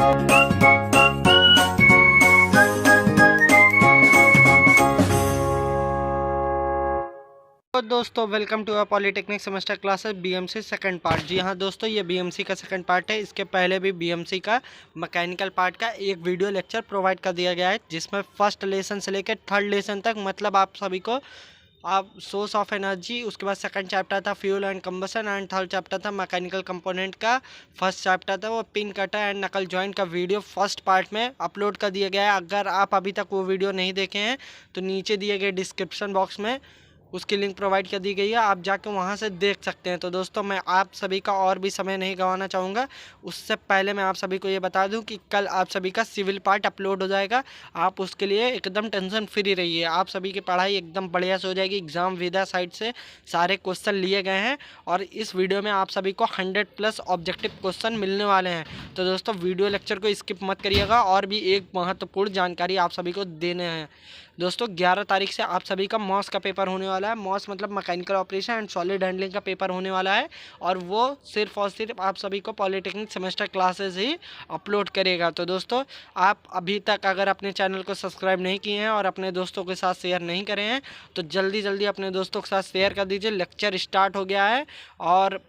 तो दोस्तों welcome to polytechnic semester classes BMC second part. जी हाँ दोस्तों, ये बीएमसी का सेकंड पार्ट है। इसके पहले भी बीएमसी का मैकेनिकल पार्ट का एक वीडियो लेक्चर प्रोवाइड कर दिया गया है, जिसमें फर्स्ट लेसन से लेकर थर्ड लेसन तक, मतलब आप सभी को आप सोर्स ऑफ एनर्जी, उसके बाद सेकंड चैप्टर था fuel and combustion, and third chapter था मैकेनिकल कंपोनेंट का। फर्स्ट चैप्टर था वो पिन कटर एंड नकल जॉइंट का वीडियो फर्स्ट पार्ट में अपलोड कर दिया गया है। अगर आप अभी तक वो वीडियो नहीं देखे हैं तो नीचे दिए गए डिस्क्रिप्शन बॉक्स में उसकी लिंक प्रोवाइड कर दी गई है, आप जाके वहाँ से देख सकते हैं। तो दोस्तों मैं आप सभी का और भी समय नहीं गंवाना चाहूँगा। उससे पहले मैं आप सभी को ये बता दूं कि कल आप सभी का सिविल पार्ट अपलोड हो जाएगा। आप उसके लिए एकदम टेंशन फ्री रहिए। आप सभी की पढ़ाई एकदम बढ़िया से हो जाएगी। एग्जाम वेदा साइड से सारे क्वेश्चन लिए गए हैं और इस वीडियो में आप सभी को 100+ ऑब्जेक्टिव क्वेश्चन मिलने वाले हैं। तो दोस्तों वीडियो लेक्चर को स्किप मत करिएगा। और भी एक महत्वपूर्ण जानकारी आप सभी को देने हैं दोस्तों, 11 तारीख से आप सभी का मॉस का पेपर होने वाला है। मॉस मतलब mechanical operation and solid handling का पेपर होने वाला है, और वो सिर्फ और सिर्फ आप सभी को पॉलीटेक्निक सेमेस्टर क्लासेस ही अपलोड करेगा। तो दोस्तों आप अभी तक अगर अपने चैनल को सब्सक्राइब नहीं किए हैं और अपने दोस्तों के साथ शेयर नहीं करे हैं तो जल्दी जल्दी अपने दोस्तों के साथ शेयर कर दीजिए। लेक्चर स्टार्ट हो गया है और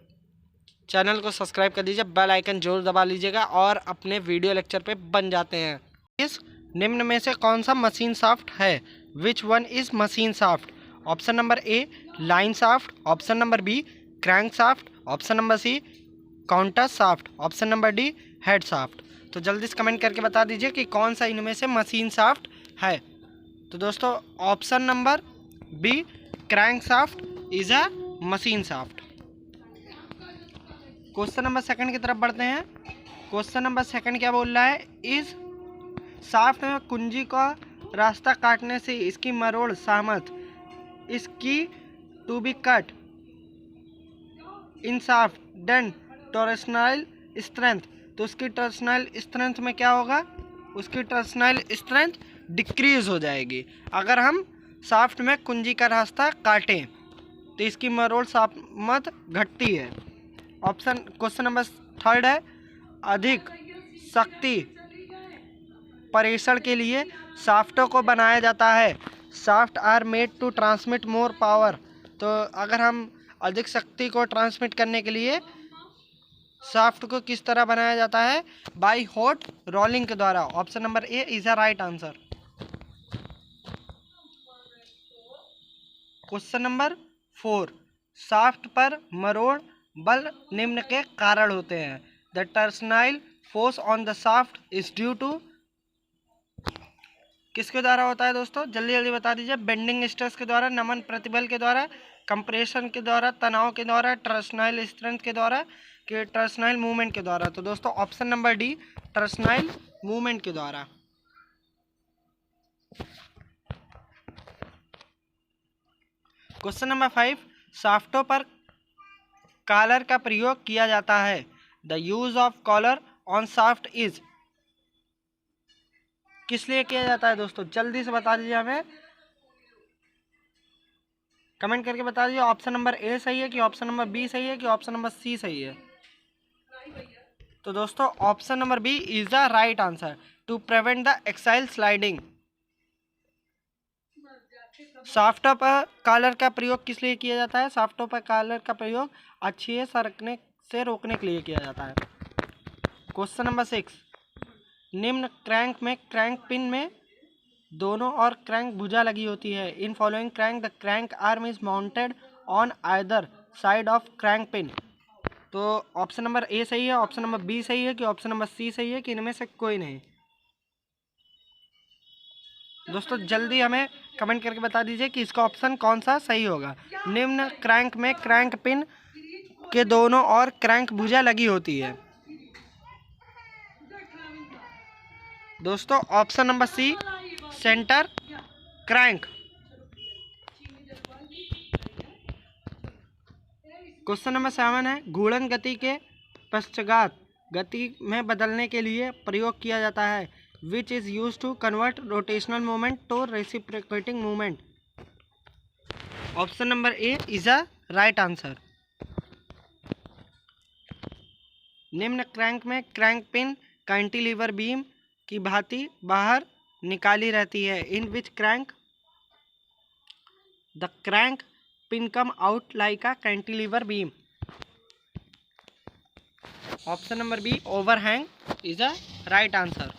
चैनल को सब्सक्राइब कर दीजिए, बेल आइकन जरूर दबा लीजिएगा और अपने वीडियो लेक्चर पे बन जाते हैं। इस निम्न में से कौन सा मशीन शाफ्ट है? Which one is machine shaft? Option number A line shaft, option number B crank shaft, option number C counter shaft, option number D head shaft. तो जल्दी से कमेंट करके बता दीजिए कि कौन सा इनमें से मशीन शाफ्ट है। तो दोस्तों option number B crank shaft is a machine shaft. Question number second की तरफ बढ़ते हैं। क्वेश्चन नंबर सेकंड क्या बोल रहा है? इस शाफ्ट में कुंजी का रास्ता काटने से इसकी मरोड़ सामर्थ इसकी to be cut in shaft then torsional strength. तो उसकी टॉर्सनाइल स्ट्रेंथ में क्या होगा? उसकी टॉर्सनाइल स्ट्रेंथ डिक्रीज हो जाएगी। अगर हम शाफ्ट में कुंजी का रास्ता काटें तो इसकी मरोड़ सामर्थ घटती है। ऑप्शन क्वेश्चन नंबर थर्ड है, अधिक शक्ति परीक्षण के लिए शाफ्टों को बनाया जाता है। Shaft are made to transmit more power. तो अगर हम अधिक शक्ति को ट्रांसमिट करने के लिए शाफ्ट को किस तरह बनाया जाता है? बाय हॉट रोलिंग के द्वारा। Option number A is a right answer. Question number 4, shaft पर मरोड़ बल निम्न के कारण होते हैं। The torsional force on the shaft is due to, किसके द्वारा होता है दोस्तों? जल्दी जल्दी बता दीजिए। बेंडिंग स्ट्रेस के द्वारा, नमन प्रतिबल के द्वारा, कंप्रेशन के द्वारा, तनाव के द्वारा, टॉर्सनाइल स्ट्रेंथ के द्वारा, कि टॉर्सनाइल मूवमेंट के द्वारा। तो दोस्तों ऑप्शन नंबर डी टॉर्सनाइल मूवमेंट के द्वारा। क्वेश्चन नंबर 5, शाफ्टों पर कॉलर का प्रयोग किया जाता है। The use of collar on shaft is, किस लिए किया जाता है दोस्तों? जल्दी से बता दीजिए हमें, कमेंट करके बता दीजिए। ऑप्शन नंबर ए सही है कि ऑप्शन नंबर बी सही है कि ऑप्शन नंबर सी सही है? तो दोस्तों option number B is the right answer, to prevent the axial sliding. शाफ्टों पर कॉलर का प्रयोग किस लिए किया जाता है? शाफ्टों पर कॉलर का प्रयोग अक्षीय सरकने से रोकने के लिए किया जाता है। क्वेश्चन नंबर 6, निम्न क्रैंक में क्रैंक पिन में दोनों और क्रैंक भुजा लगी होती है। In following crank the crank arm is mounted on either side of crank pin. तो ऑप्शन नंबर ए सही है, ऑप्शन नंबर बी सही है कि ऑप्शन नंबर सी सही है कि इनमें से कोई नहीं? दोस्तों जल्दी हमें कमेंट करके बता दीजिए कि इसका ऑप्शन कौन सा सही होगा। निम्न क्रैंक में क्रैंक पिन के दोनों और क्रैंक भुजा लगी होती है। दोस्तों option number C centre crank. Question number 7 है, घूर्णन गति के पश्चात गति में बदलने के लिए प्रयोग किया जाता है। Which is use to convert rotational movement to reciprocating movement. Option number A is a right answer. निम्न क्रैंक में क्रैंक पिन कैंटिलीवर बीम की भांति बाहर निकाली रहती है। In which crank the crank pin come out like a cantilever beam. Option number B overhang is a right answer.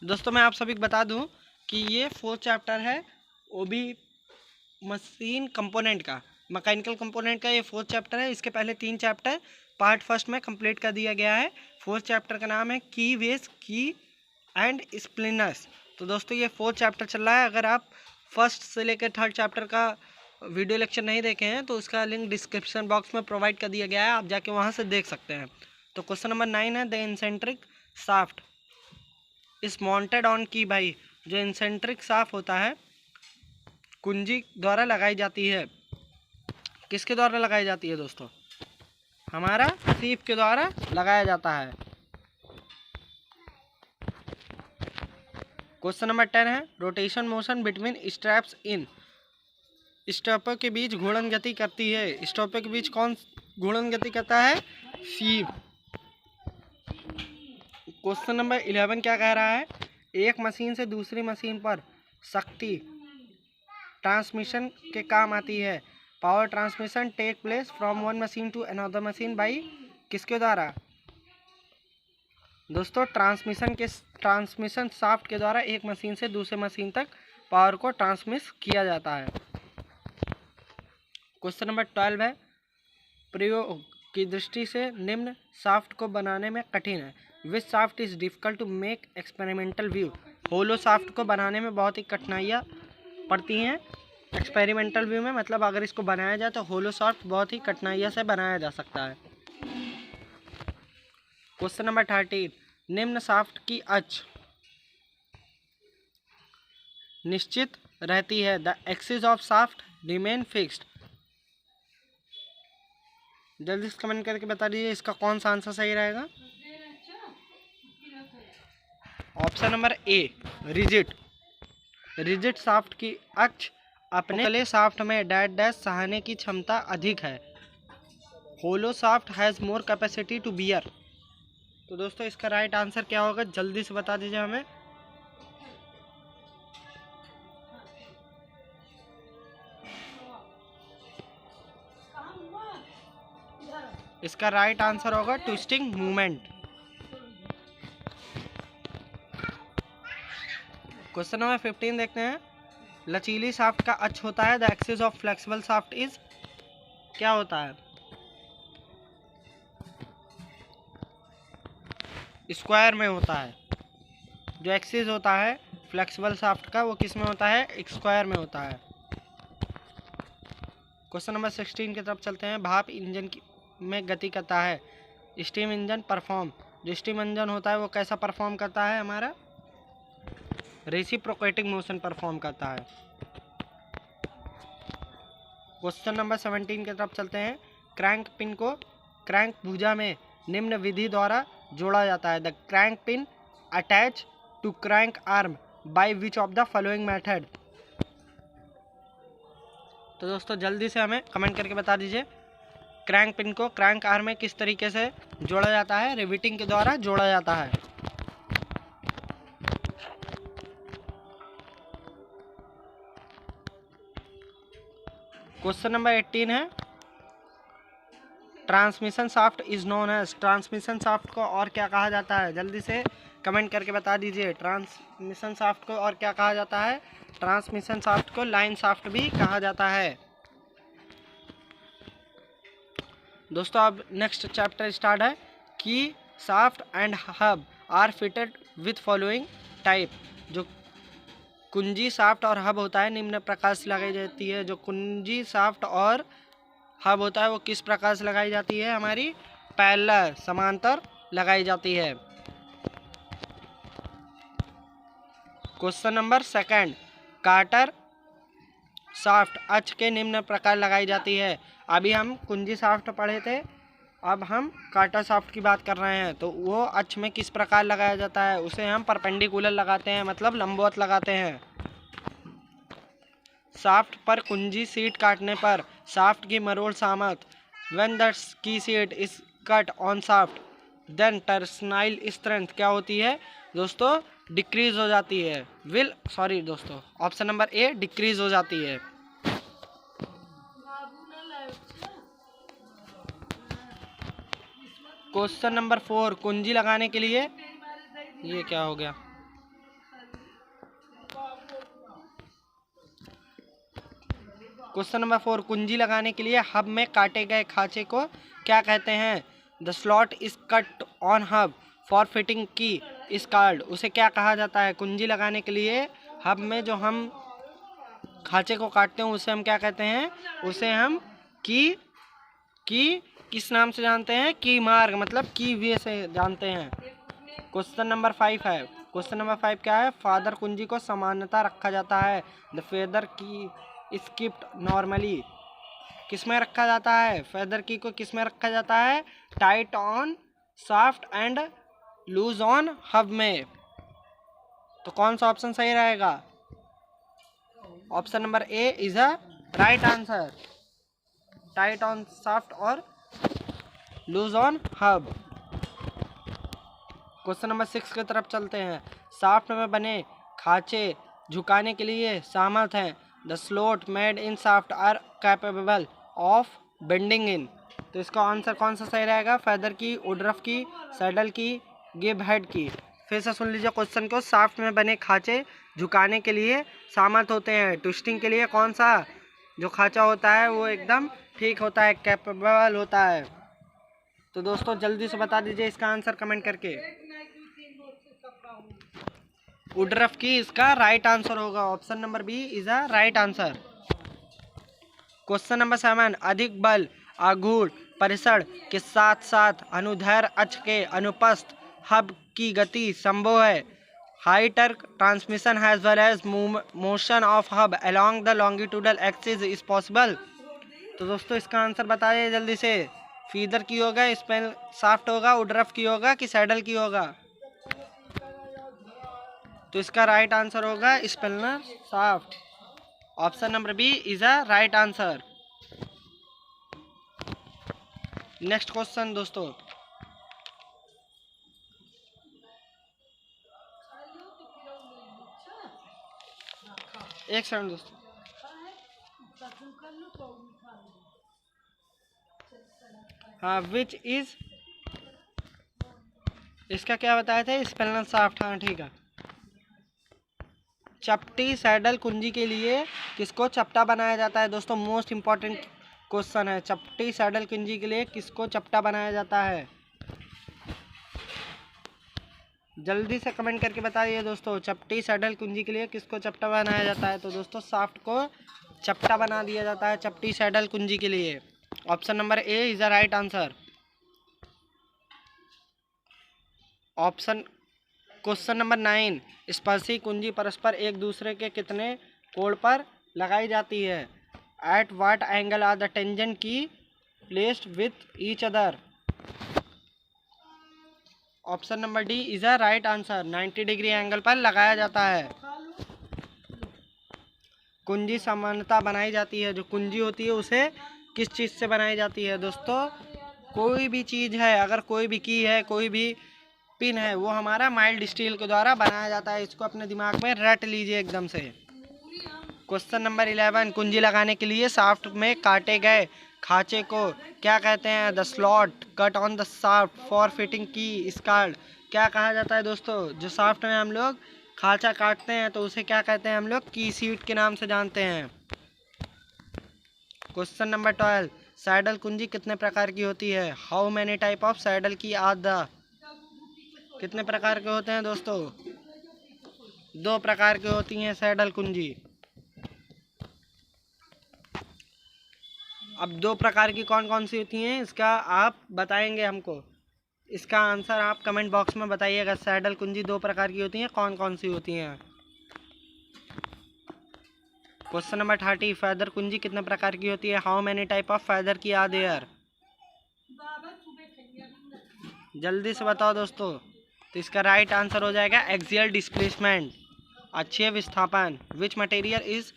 दोस्तों मैं आप सभी को बता दूं कि ये 4th चैप्टर है ओबी मशीन कंपोनेंट का, मैकेनिकल कंपोनेंट का ये 4th चैप्टर है। इसके पहले 3 चैप्टर पार्ट फर्स्ट में कंप्लीट कर दिया गया है। 4th चैप्टर का नाम है की वेज की एंड स्प्लिनर्स। तो दोस्तों ये 4th चैप्टर चल रहा है। अगर आप फर्स्ट से लेकर 3rd चैप्टर का वीडियो लेक्चर नहीं देखे हैं तो उसका लिंक डिस्क्रिप्शन बॉक्स में प्रोवाइड कर दिया गया है, आप जाके वहाँ से देख सकते हैं। तो क्वेश्चन नंबर 9 है the eccentric shaft is mounted on key. भाई जो इंसेंट्रिक शाफ्ट होता है कुंजी द्वारा लगाई जाती है। किसके द्वारा लगाई जाती है दोस्तों? हमारा सीप के द्वारा लगाया जाता है। क्वेश्चन नंबर 10 है रोटेशन मोशन बिटवीन स्ट्रैप्स इन। स्टॉपर के बीच घूर्णन गति करती है। स्टॉपर के बीच कौन घूर्णन गति करता है? सीप। क्वेश्चन नंबर 11 क्या कह रहा है? एक मशीन से दूसरी मशीन पर शक्ति ट्रांसमिशन के काम आती है। Power transmission take place from one machine to another machine by किसके द्वारा? दोस्तों ट्रांसमिशन शाफ्ट के द्वारा एक मशीन से दूसरे मशीन तक पावर को ट्रांसमिट किया जाता है। क्वेश्चन नंबर 12 है प्रयोग की दृष्टि से निम्न शाफ्ट को बनाने में कठिन है। Which shaft is difficult to make experimental view. Hollow shaft को बनाने में बहुत ही कठिनाइयाँ पड़ती हैं एक्सपेरिमेंटल व्यू में, मतलब अगर इसको बनाया जाए तो होलो शाफ्ट बहुत ही कठिनाइयों से बनाया जा सकता है। क्वेश्चन नंबर 13 निम्न शाफ्ट की अक्ष निश्चित रहती है। The axis of shaft remain fixed. जल्दी से कमेंट करके बता दीजिए इसका कौन सा आंसर सही रहेगा। Option number a rigid. Rigid shaft की अक्ष अपने अगले शाफ्ट में डैश डैश सहने की क्षमता अधिक है। Hollow shaft has more capacity to bear. तो दोस्तों इसका राइट आंसर क्या होगा जल्दी से बता दीजिए हमें। इसका राइट आंसर होगा ट्विस्टिंग मूवमेंट। क्वेश्चन नंबर 15 देखते हैं। लचीली शाफ्ट का अक्ष होता है। The axis of flexible shaft is क्या होता है? स्क्वायर में होता है। जो एक्सिस होता है फ्लेक्सिबल शाफ्ट का वो किस में होता है? स्क्वायर में होता है। क्वेश्चन नंबर 16 की तरफ चलते हैं। भाप इंजन में गति करता है। Steam engine perform. जो स्टीम इंजन होता है वो कैसा परफॉर्म करता है? हमारा रेसिप्रोकेटिंग मोशन परफॉर्म करता है। क्वेश्चन नंबर 17 की तरफ चलते हैं। क्रैंक पिन को क्रैंक भुजा में निम्न विधि द्वारा जोड़ा जाता है। The crank pin attach to crank arm by which of the following method. तो दोस्तों जल्दी से हमें कमेंट करके बता दीजिए क्रैंक पिन को क्रैंक आर्म में किस तरीके से जोड़ा जाता है? रिविटिंग के द्वारा जोड़ा जाता है। क्वेश्चन नंबर 18 है transmission shaft is known as. Transmission shaft को और क्या कहा जाता है? जल्दी से कमेंट करके बता दीजिए ट्रांसमिशन शाफ्ट को और क्या कहा जाता है? ट्रांसमिशन शाफ्ट को लाइन शाफ्ट भी कहा जाता है। दोस्तों अब नेक्स्ट चैप्टर स्टार्ट है कि shaft and hub are fitted with following type. जो कुंजी शाफ्ट और हब होता है निम्न प्रकार से लगाई जाती है। जो कुंजी शाफ्ट और हब होता है वो किस प्रकार से लगाई जाती है? हमारी पैरेलल समांतर लगाई जाती है। क्वेश्चन नंबर 2 कार्टर शाफ्ट अक्ष के निम्न प्रकार लगाई जाती है। अभी हम कुंजी शाफ्ट पढ़े थे, अब हम कार्टर शाफ्ट की बात कर रहे हैं। तो वो अक्ष में किस प्रकार लगाया जाता है? उसे हम परपेंडिकुलर लगाते हैं, मतलब लंबवत लगाते हैं। शाफ्ट पर कुंजी सीट काटने पर शाफ्ट की मरोड़ सामर्थ्य when the key seat is cut on shaft then torsional strength क्या होती है दोस्तों, डिक्रीज हो जाती है। दोस्तों ऑप्शन नंबर ए डिक्रीज हो जाती है। क्वेश्चन नंबर 4, कुंजी लगाने के लिए, ये क्या हो गया, क्वेश्चन नंबर 4, कुंजी लगाने के लिए हब में काटे गए खांचे को क्या कहते हैं? The slot is cut on hub for fitting की इस कार्ड, उसे क्या कहा जाता है? कुंजी लगाने के लिए हब में जो हम खांचे को काटते हैं उसे हम क्या कहते हैं? उसे हम की किस नाम से जानते हैं? की मार्ग मतलब की वे से जानते हैं। क्वेश्चन नंबर 5 है। क्वेश्चन नंबर 5 क्या है? फादर कुंजी को समानता रखा जाता है। द फेदर की स्किप्ड नॉर्मली, किस में रखा जाता है? फेदर की को किस में रखा जाता है? Tight on shaft and loose on hub में। तो कौन सा ऑप्शन सही रहेगा? Option number A is a right answer, tight on shaft और loose on hub. Question number 6 की तरफ चलते हैं। शाफ्ट में बने खांचे झुकाने के लिए सामर्थ हैं। The slot made in shaft are capable of bending in, तो इसका आंसर कौन सा सही रहेगा? फेदर की, वुडरफ की, सैडल की, गिब हेड की। फिर से सुन लीजिए क्वेश्चन को। शाफ्ट में बने खांचे झुकाने के लिए सामर्थ होते हैं। ट्विस्टिंग के लिए कौन सा जो खांचा होता है वो एकदम ठीक होता है, कैपेबल होता है। तो दोस्तों जल्दी से बता दीजिए इसका आंसर कमेंट करके। वुडरफ की इसका राइट आंसर होगा। Option number B is a right answer. Question number 7, अधिक बल आघूर्ण परिसर के साथ साथ अनुदैर्ध्य अक्ष के अनुपस्थ हब की गति संभव है। High torque transmission as well as motion of hub along the longitudinal axis is possible. तो दोस्तों इसका आंसर बताइए जल्दी से। फीदर की होगा, स्पेल शाफ्ट होगा, वुडरफ की होगा कि सैडल की होगा? तो इसका राइट आंसर होगा spline shaft. Option number B is a right answer. Next question दोस्तों, एक सेकंड दोस्तों। हाँ, विच इज, इसका क्या बताया था? स्पेलनर शाफ्ट। हाँ ठीक है। चपटी सैडल कुंजी के लिए किसको चपटा बनाया जाता है? दोस्तों मोस्ट इंपॉर्टेंट क्वेश्चन है। चपटी सैडल कुंजी के लिए किसको चपटा बनाया जाता है? जल्दी से कमेंट करके बताइए दोस्तों। चपटी सैडल कुंजी के लिए किसको चपटा बनाया जाता है? तो दोस्तों शाफ्ट को चपटा बना दिया जाता है चपटी सैडल कुंजी के लिए। Option number A is the right answer. Option question number 9, स्पर्शी कुंजी परस्पर एक दूसरे के कितने कोण पर लगाई जाती है? At what angle are the tangent key placed with each other? Option number D is a right answer, 90 degree angle पर लगाया जाता है। कुंजी समानता बनाई जाती है, जो कुंजी होती है उसे किस चीज़ से बनाई जाती है? दोस्तों कोई भी चीज़ है, अगर कोई भी की है, कोई भी पिन है, वो हमारा माइल्ड स्टील के द्वारा बनाया जाता है। इसको अपने दिमाग में रट लीजिए एकदम से। क्वेश्चन नंबर 11, कुंजी लगाने के लिए शाफ्ट में काटे गए खांचे को क्या कहते हैं? The slot cut on the shaft for fitting की स्कार्ड, क्या कहा जाता है दोस्तों? जो शाफ्ट में हम लोग खांचा काटते हैं तो उसे क्या कहते हैं? हम लोग की सीट के नाम से जानते हैं। क्वेश्चन नंबर 12, सैडल कुंजी कितने प्रकार की होती है? How many type of saddle की आर द, कितने प्रकार के होते हैं दोस्तों? 2 प्रकार की होती हैं सैडल कुंजी। अब 2 प्रकार की कौन कौन सी होती हैं इसका आप बताएंगे हमको। इसका आंसर आप कमेंट बॉक्स में बताइएगा। सैडल कुंजी 2 प्रकार की होती हैं, कौन कौन सी होती हैं? क्वेश्चन नंबर 30, फैदर कुंजी कितने प्रकार की होती है? How many type of feather की आर देयर? जल्दी से बताओ दोस्तों। तो इसका राइट आंसर हो जाएगा एक्सियल डिस्प्लेसमेंट, अक्षीय विस्थापन। Which material is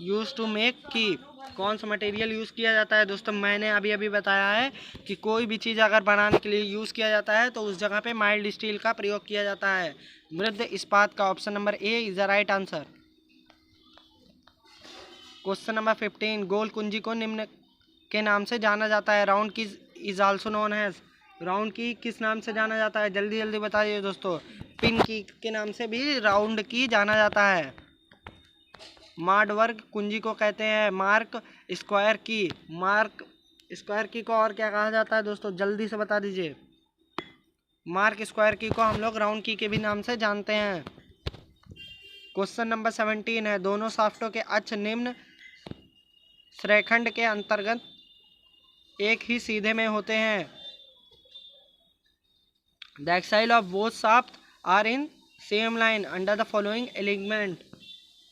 use to make key कौन सा मटेरियल यूज़ किया जाता है दोस्तों? मैंने अभी अभी बताया है कि कोई भी चीज़ अगर बनाने के लिए यूज़ किया जाता है तो उस जगह पे माइल्ड स्टील का प्रयोग किया जाता है। मृद इस्पात का option number A is the right answer. Question number 15, गोल कुंजी को निम्न के नाम से जाना जाता है। Round key is also known as, round key किस नाम से जाना जाता है? जल्दी जल्दी बताइए दोस्तों। पिन की के नाम से भी राउंड की जाना जाता है। मार्ड वर्ग कुंजी को कहते हैं। मार्क स्क्वायर की, मार्क स्क्वायर की को और क्या कहा जाता है दोस्तों? जल्दी से बता दीजिए। मार्क स्क्वायर की को हम लोग राउंड की के भी नाम से जानते हैं। क्वेश्चन नंबर 17 है, दोनों शाफ्टों के अक्ष निम्न श्रेणीखंड के अंतर्गत एक ही सीधे में होते हैं। The axis of both shaft are in same line under the following alignment.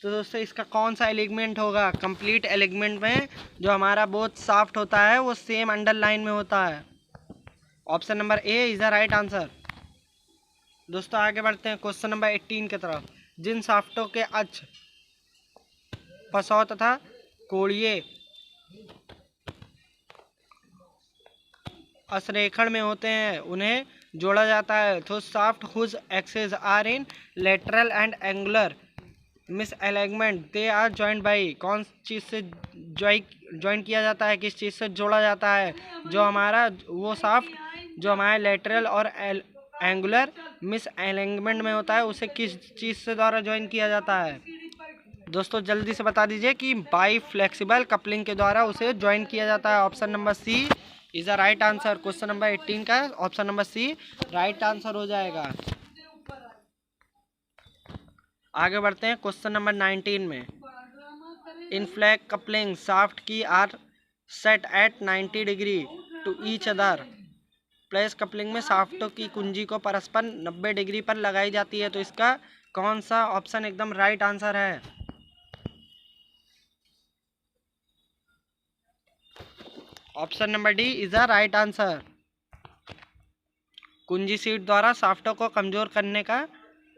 तो दोस्तों इसका कौन सा एलिगमेंट होगा? कंप्लीट एलिगमेंट में जो हमारा बोथ शाफ्ट होता है वो सेम अंडर लाइन में होता है। Option number A is the right answer. दोस्तों आगे बढ़ते हैं क्वेश्चन नंबर 18 की तरफ। जिन शाफ्टों के अक्ष पसौ तथा कोणीय असरेखण में होते हैं उन्हें जोड़ा जाता है। तो shaft whose axes are in lateral and angular misalignment they are joint by, कौन चीज़ से ज्वाइन किया जाता है, किस चीज़ से जोड़ा जाता है? जो हमारा वो शाफ्ट जो हमारे लेटरल और एंगुलर मिस अलाइनमेंट में होता है उसे किस चीज़ से द्वारा ज्वाइन किया जाता है? दोस्तों जल्दी से बता दीजिए कि बाई फ्लेक्सिबल कपलिंग के द्वारा उसे ज्वाइन किया जाता है। Option number C is the right answer. Question number 18 का option number C right answer हो जाएगा। आगे बढ़ते हैं क्वेश्चन नंबर 19 में। In flag coupling shaft key are set at 90 degree to each other. Place coupling में शाफ्टों की कुंजी को परस्पर 90 डिग्री पर लगाई जाती है। तो इसका कौन सा ऑप्शन एकदम राइट आंसर है? Option number D is the right answer. कुंजी सीट द्वारा शाफ्टों को कमजोर करने का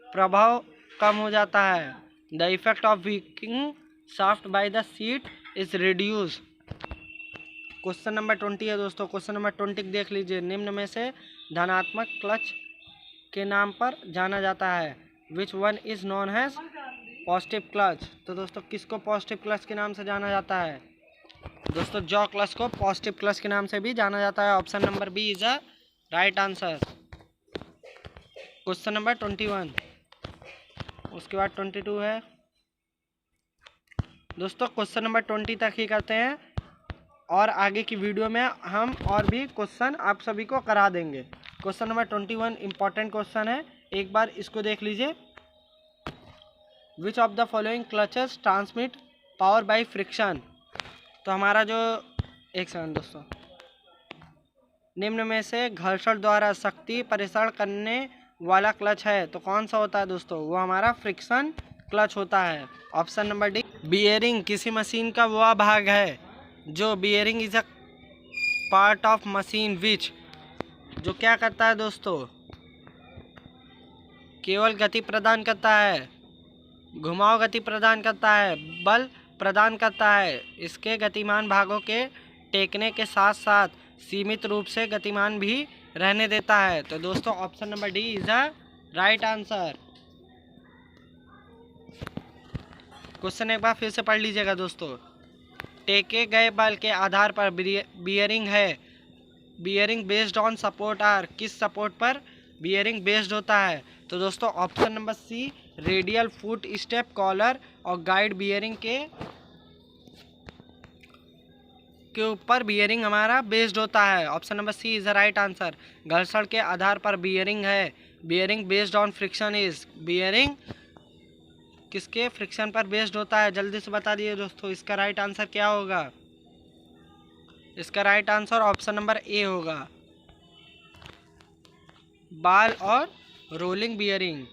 प्रभाव कम हो जाता है। The effect of weakening shaft by the seat is reduce. Question number 20 है दोस्तों। क्वेश्चन नंबर 20 देख लीजिए। निम्न में से धनात्मक क्लच के नाम पर जाना जाता है। Which one is known as positive clutch. तो दोस्तों किसको पॉजिटिव क्लच के नाम से जाना जाता है? दोस्तों जॉ क्लच को पॉजिटिव क्लच के नाम से भी जाना जाता है। Option number B is a right answer. Question number 21, उसके बाद 22 है दोस्तों। क्वेश्चन नंबर 20 तक ही करते हैं और आगे की वीडियो में हम और भी क्वेश्चन आप सभी को करा देंगे। क्वेश्चन नंबर 21 इंपॉर्टेंट क्वेश्चन है, एक बार इसको देख लीजिए। विच of the following clutches transmit power by friction. तो हमारा जो एक सेकंड दोस्तों, निम्न में से घर्षण द्वारा शक्ति परिसरण करने वाला क्लच है तो कौन सा होता है दोस्तों? वो हमारा फ्रिक्शन क्लच होता है। Option number D. बियरिंग किसी मशीन का वह भाग है जो bearing is a part of machine which, जो क्या करता है दोस्तों? केवल गति प्रदान करता है, घुमाव गति प्रदान करता है, बल प्रदान करता है। इसके गतिमान भागों के टेकने के साथ साथ सीमित रूप से गतिमान भी रहने देता है। तो दोस्तों option number D is the right answer. Question एक बार फिर से पढ़ लीजिएगा दोस्तों। टेके गए बल के आधार पर बियरिंग है। Bearing based on support are, किस सपोर्ट पर बियरिंग बेस्ड होता है? तो दोस्तों option number C radial foot step collar और गाइड बियरिंग के ऊपर बियरिंग हमारा बेस्ड होता है। Option number C is the right answer. घर्षण के आधार पर बियरिंग है। Bearing based on friction is, bearing किसके फ्रिक्शन पर बेस्ड होता है? जल्दी से बता दिए दोस्तों, इसका राइट आंसर क्या होगा? इसका right answer option number A होगा, बाल और rolling bearing.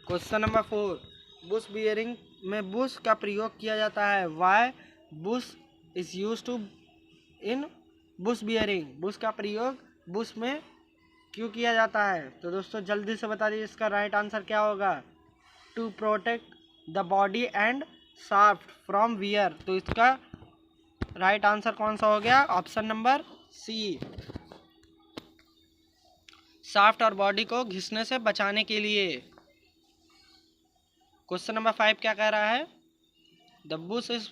Question number 4, bush bearing में बुश का प्रयोग किया जाता है। Why bush is use to in bush bearing, bush का प्रयोग बुश में क्यों किया जाता है? तो दोस्तों जल्दी से बता दीजिए इसका राइट आंसर क्या होगा? To protect the body and shaft from wear. तो इसका राइट आंसर कौन सा हो गया? ऑप्शन नंबर सी, शाफ्ट और बॉडी को घिसने से बचाने के लिए। क्वेश्चन नंबर 5 क्या कह रहा है? The bush is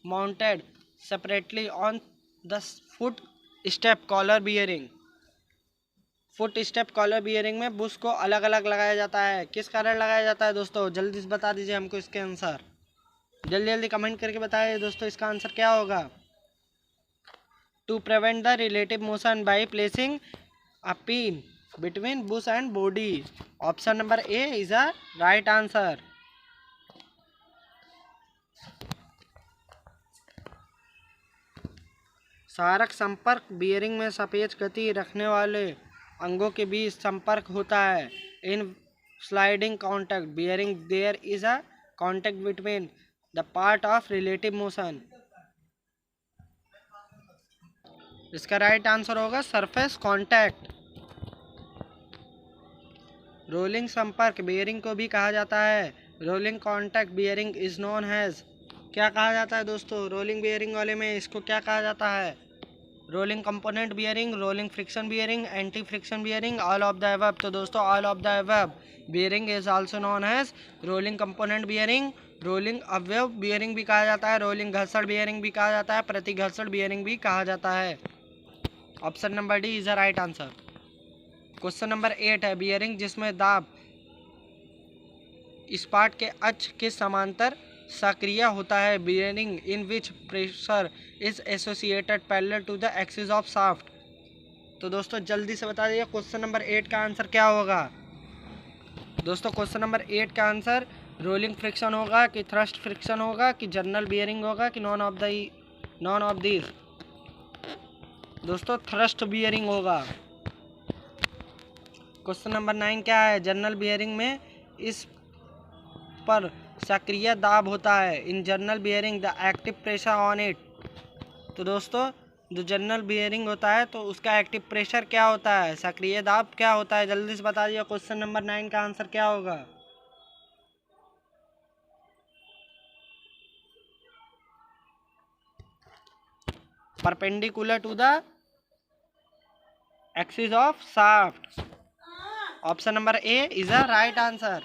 mounted separately on the foot step collar bearing. Foot step collar bearing में बुश को अलग अलग लगाया जाता है। किस कारण लगाया जाता है दोस्तों? जल्दी से बता दीजिए हमको इसके आंसर। जल्दी जल्दी कमेंट करके बताइए दोस्तों इसका आंसर क्या होगा। To prevent the relative motion by placing a pin between bush and body. Option number A is a right answer. सारक संपर्क बियरिंग में सापेक्ष गति रखने वाले अंगों के बीच संपर्क होता है। In sliding contact bearing there is a contact between the part of relative motion. इसका राइट आंसर होगा सरफेस कॉन्टैक्ट। रोलिंग संपर्क बियरिंग को भी कहा जाता है rolling contact bearing is known as. क्या कहा जाता है दोस्तों? रोलिंग बियरिंग वाले में इसको क्या कहा जाता है? Rolling component bearing, rolling friction bearing, anti friction bearing, all of the above. तो दोस्तों all of the above bearing is also known as rolling component bearing. Rolling अवयव बियरिंग भी कहा जाता है, रोलिंग घर्षण बियरिंग भी कहा जाता है, प्रति घर्षण बियरिंग भी कहा जाता है। Option number D is the right answer. Question number 8 है बियरिंग जिसमें दाब इस्पात के अक्ष के समांतर सक्रिय होता है। Bearing in which pressure is associated parallel to the axis of shaft. तो दोस्तों जल्दी से बता दीजिए क्वेश्चन नंबर 8 का आंसर क्या होगा। दोस्तों क्वेश्चन नंबर 8 का आंसर रोलिंग फ्रिक्शन होगा कि थ्रस्ट फ्रिक्शन होगा कि जर्नल बियरिंग होगा कि नॉन ऑफ दिस। दोस्तों थ्रस्ट बियरिंग होगा। क्वेश्चन नंबर 9 क्या है? जर्नल बियरिंग में इस पर सक्रिय दाब होता है। In journal bearing the active pressure on it. तो दोस्तों जो जर्नल बियरिंग होता है तो उसका एक्टिव प्रेशर क्या होता है, सक्रिय दाब क्या होता है? जल्दी से बता दिया क्वेश्चन नंबर 9 का आंसर क्या होगा। Perpendicular to the axis of shaft. Option number A is a right answer.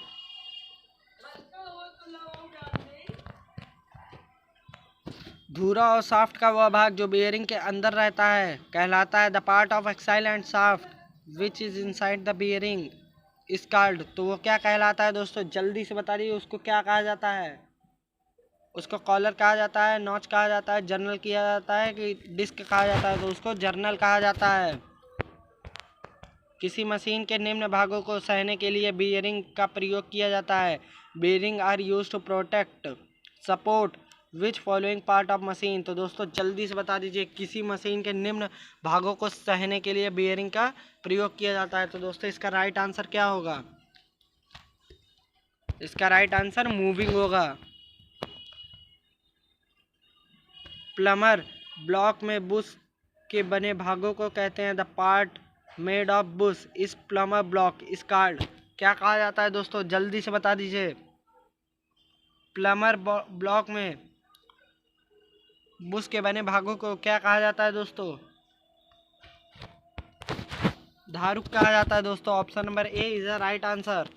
धुरा और शाफ्ट का वह भाग जो बियरिंग के अंदर रहता है कहलाता है the part of axle and shaft which is inside the bearing is called. तो वो क्या कहलाता है दोस्तों? जल्दी से बता दीजिए उसको क्या कहा जाता है। उसको कॉलर कहा जाता है, नॉच कहा जाता है, जर्नल किया जाता है कि डिस्क कहा जाता है? तो उसको जर्नल कहा जाता है। किसी मशीन के निम्न भागों को सहने के लिए बियरिंग का प्रयोग किया जाता है। Bearing are used to protect support which following part of machine. तो दोस्तों जल्दी से बता दीजिए किसी मशीन के निम्न भागों को सहने के लिए बियरिंग का प्रयोग किया जाता है। तो दोस्तों इसका राइट आंसर क्या होगा? इसका राइट आंसर मूविंग होगा। प्लमर ब्लॉक में बुश के बने भागों को कहते हैं the part made of Bush इस प्लमर ब्लॉक इस कॉल्ड। क्या कहा जाता है दोस्तों? जल्दी से बता दीजिए। प्लमर ब्लॉक में बुश के बने भागों को क्या कहा जाता है दोस्तों? धारुक कहा जाता है दोस्तों। Option number A is the right answer.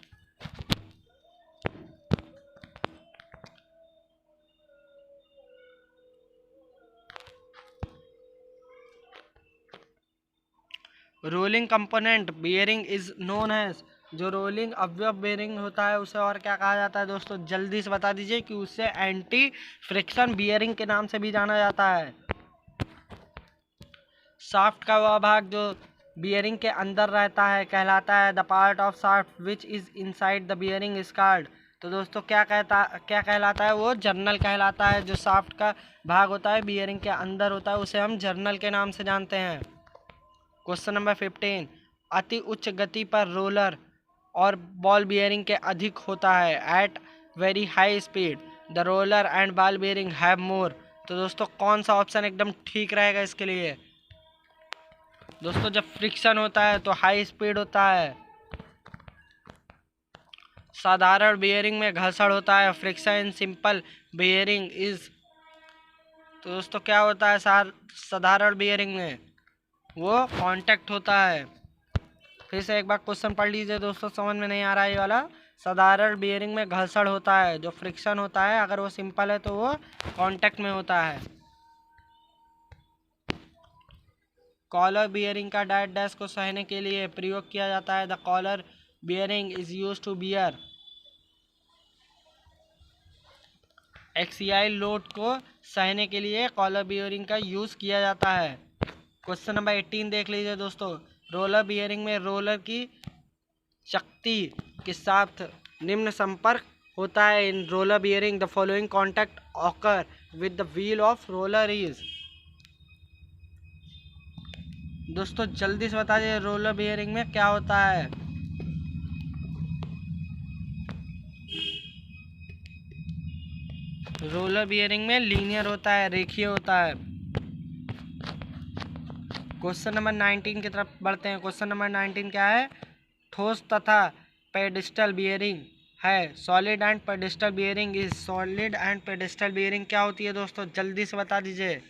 Rolling component bearing is known as. जो रोलिंग अवयव बियरिंग होता है उसे और क्या कहा जाता है दोस्तों? जल्दी से बता दीजिए कि उसे एंटी फ्रिक्शन बियरिंग के नाम से भी जाना जाता है। शाफ्ट का वह भाग जो बियरिंग के अंदर रहता है कहलाता है the part of shaft which is inside the bearing is called. तो दोस्तों क्या कहलाता है? वो जर्नल कहलाता है। जो शाफ्ट का भाग होता है बियरिंग के अंदर होता है उसे हम जर्नल के नाम से जानते हैं। क्वेश्चन नंबर 15 अति उच्च गति पर रोलर और बॉल बियरिंग के अधिक होता है। At very high speed the roller and ball bearing have more. तो दोस्तों कौन सा ऑप्शन एकदम ठीक रहेगा इसके लिए? दोस्तों जब फ्रिक्शन होता है तो हाई स्पीड होता है, साधारण बियरिंग में घर्षण होता है। Friction in simple bearing is, तो दोस्तों क्या होता है साधारण बियरिंग में, वो कांटेक्ट होता है। फिर से एक बार क्वेश्चन पढ़ लीजिए दोस्तों, समझ में नहीं आ रहा है ये वाला। साधारण बियरिंग में घर्षण होता है, जो फ्रिक्शन होता है अगर वो सिंपल है तो वो कांटेक्ट में होता है। कॉलर बियरिंग का डैश डैश को सहने के लिए प्रयोग किया जाता है। The collar bearing is used to bear axial load को सहने के लिए कॉलर बियरिंग का यूज किया जाता है। क्वेश्चन नंबर 18 देख लीजिए दोस्तों। रोलर बियरिंग में रोलर की शक्ति के साथ निम्न संपर्क होता है। In roller bearing the following contact occur with the wheel of roller is, दोस्तों जल्दी से बता दीजिए रोलर बियरिंग में क्या होता है। रोलर बियरिंग में लीनियर होता है, रेखीय होता है। क्वेश्चन नंबर 19 की तरफ बढ़ते हैं। क्वेश्चन नंबर 19 क्या है? ठोस तथा पेडिस्टल बियरिंग है। Solid and pedestal bearing is, solid and pedestal bearing क्या होती है दोस्तों, जल्दी से बता दीजिए।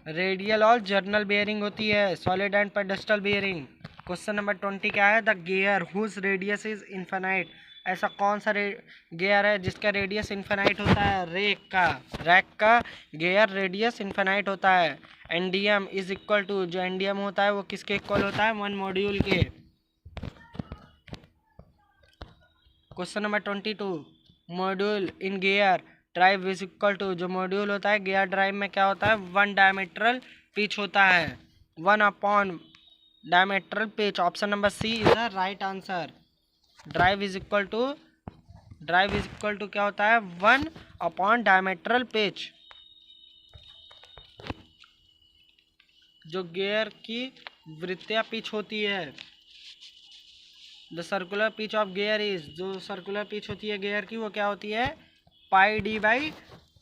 रेडियल और जर्नल बियरिंग होती है solid and pedestal bearing. Question number 20 क्या है? The gear whose radius is infinite, ऐसा कौन सा गियर है जिसका रेडियस इन्फिनाइट होता है? रैक का गियर रेडियस इन्फिनाइट होता है। एनडीएम इज इक्वल टू, जो एनडीएम होता है वो किसके इक्वल होता है? 1 मॉड्यूल के। Question number 22, module in gear drive is equal to, जो मॉड्यूल होता है गियर ड्राइव में क्या होता है? 1 डायमीट्रल पिच होता है, 1 upon diametral pitch. Option number C is the right answer. Drive is equal to क्या होता है? 1 अपॉन डायमीट्रल पिच। जो गियर की वृत्तीय पिच होती है, the circular pitch of gear is, जो सर्कुलर पिच होती है गियर की वो क्या होती है? Pi D by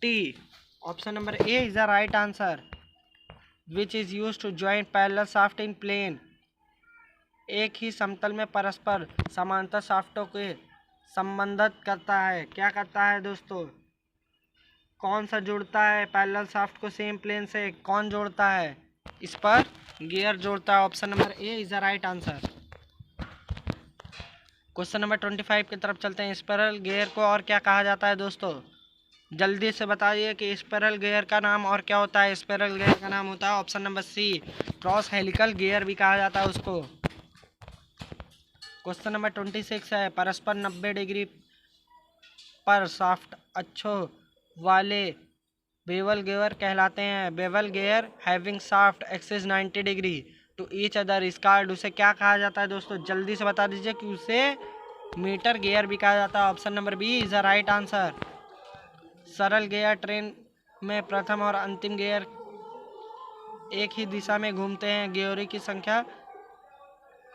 T. Option number A is the right answer. Which is use to join parallel shaft in plane, एक ही समतल में परस्पर समांतर शाफ्टों के संबंधित करता है। क्या करता है दोस्तों? कौन सा जोड़ता है पैरेलल शाफ्ट को सेम प्लेन से? कौन जोड़ता है? इस पर गियर जोड़ता है। Option number A is the right answer. Question number 25 की तरफ चलते हैं। स्पाइरल गियर को और क्या कहा जाता है दोस्तों? जल्दी से बताइए कि स्पाइरल गियर का नाम और क्या होता है? स्पाइरल गियर का नाम होता है option number C, cross helical gear भी कहा जाता है उसको। क्वेश्चन नंबर 26 है। परस्पर 90 डिग्री पर शाफ्ट अक्षों वाले बेवल गियर कहलाते हैं। Bevel gear having shaft axis 90 degree to each other is called, उसे क्या कहा जाता है दोस्तों? जल्दी से बता दीजिए कि उसे मीटर गियर भी कहा जाता है। Option number B is the right answer. सरल गियर ट्रेन में प्रथम और अंतिम गियर एक ही दिशा में घूमते हैं। गियरों की संख्या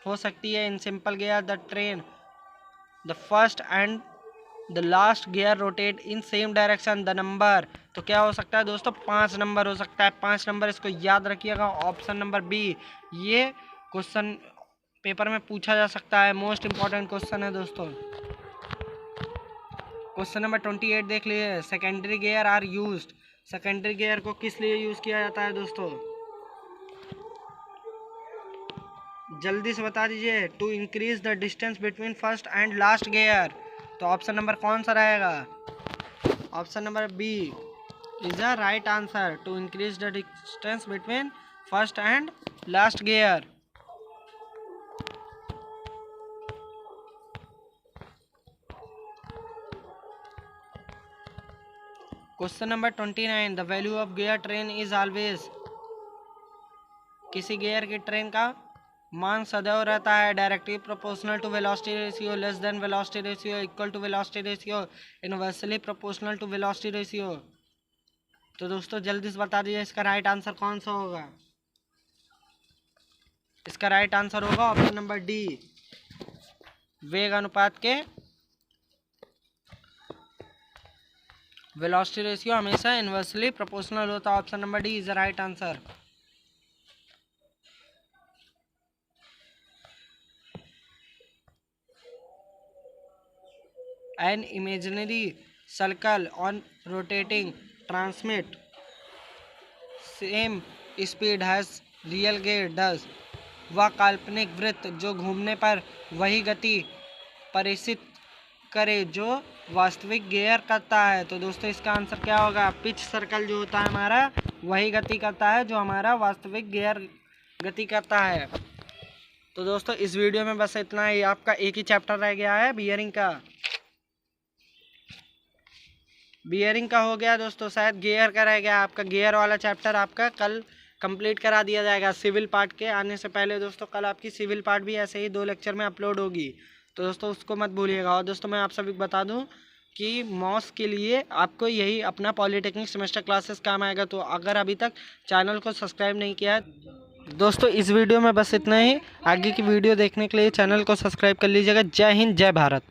हो सकती है। In simple gear the train the first and the last gear rotate in same direction. The number, तो क्या हो सकता है दोस्तों? 5 नंबर हो सकता है। 5 नंबर, इसको याद रखिएगा। ऑप्शन नंबर बी, ये क्वेश्चन पेपर में पूछा जा सकता है, मोस्ट इंपॉर्टेंट क्वेश्चन है दोस्तों। क्वेश्चन नंबर 28 देख लीजिए। Secondary gear are used, secondary gear को किस लिए यूज किया जाता है दोस्तों? जल्दी से बता दीजिए। To increase the distance between first and last gear, तो ऑप्शन नंबर कौन सा रहेगा? Option number B is the right answer. To increase the distance between first and last gear. Question number 29, the value of gear train is always, किसी gear की train का मान सदैव रहता है directly proportional to velocity ratio, less than velocity ratio, equal to velocity ratio, inversely proportional to velocity ratio. तो दोस्तों जल्दी से बता दीजिए इसका राइट आंसर कौन सा होगा? इसका राइट आंसर होगा ऑप्शन नंबर डी, वेग अनुपात के वेलोसिटी रेशियो हमेशा इनवर्सली प्रोपोर्शनल होता है। Option number D is the right answer. An imaginary circle on rotating transmit same speed has real gear does. वह काल्पनिक वृत्त जो घूमने पर वही गति परिसित करे जो वास्तविक गियर करता है। तो दोस्तों इसका आंसर क्या होगा? पिच सर्कल जो होता है हमारा वही गति करता है जो हमारा वास्तविक गियर गति करता है। तो दोस्तों इस वीडियो में बस इतना ही। आपका एक ही चैप्टर रह गया है बियरिंग का हो गया दोस्तों। शायद गियर का रह गया आपका। गियर वाला चैप्टर आपका कल कंप्लीट करा दिया जाएगा सिविल पार्ट के आने से पहले। दोस्तों कल आपकी सिविल पार्ट भी ऐसे ही 2 लेक्चर में अपलोड होगी, तो दोस्तों उसको मत भूलिएगा। और दोस्तों मैं आप सभी को बता दूं कि मॉस के लिए आपको यही अपना पॉलीटेक्निक सेमेस्टर क्लासेस काम आएगा। तो अगर अभी तक चैनल को सब्सक्राइब नहीं किया है दोस्तों, इस वीडियो में बस इतना ही। आगे की वीडियो देखने के लिए चैनल को सब्सक्राइब कर लीजिएगा। जय हिंद, जय भारत।